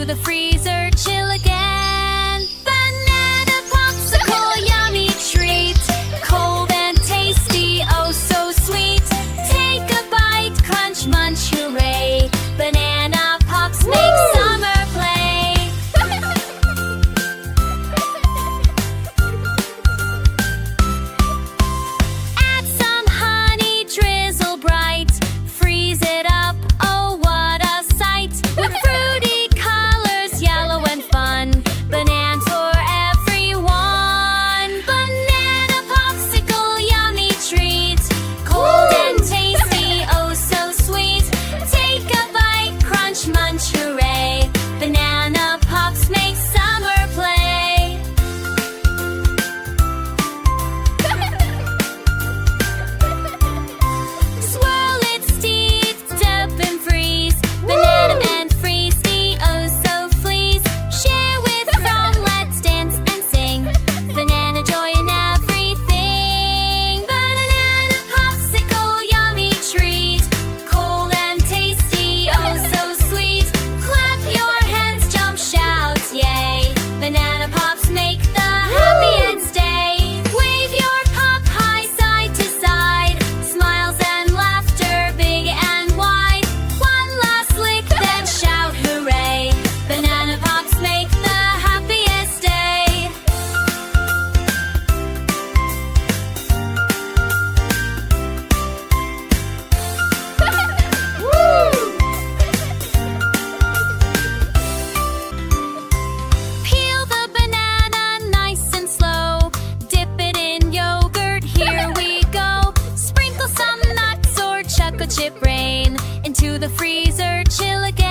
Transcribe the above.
the freezer, chill again. Banana popsicle, yummy treat. Cold and tasty, oh so sweet. Take a bite, crunch, munch, hooray. Banana pops make summer play. Add some honey, drizzle bright. Freeze it up, oh what a sight. With fruity colors, yellow and fun. Bananas for everyone. Banana popsicle, yummy treat. Cold and tasty, oh so sweet. Take a bite, crunch, munch, hooray. Banana pops make summer play. Swirl it, steep, step and freeze. Banana and freezy, oh so fleas. Share with from, let's dance and sing. Banana joy in everything. Banana popsicle, yummy treat. Cold and tasty, oh so sweet. Clap your hands, jump, shout, yay. Banana pops make the happiest day. Wave your pop high side to side. Smiles and laughter big and wide. One last lick, then shout hooray. Banana pops make the happiest day. Peel the banana nice and slow. Dip it in yogurt, here we go. Sprinkle some nuts or chocolate chip rain. Into the freezer, chill again.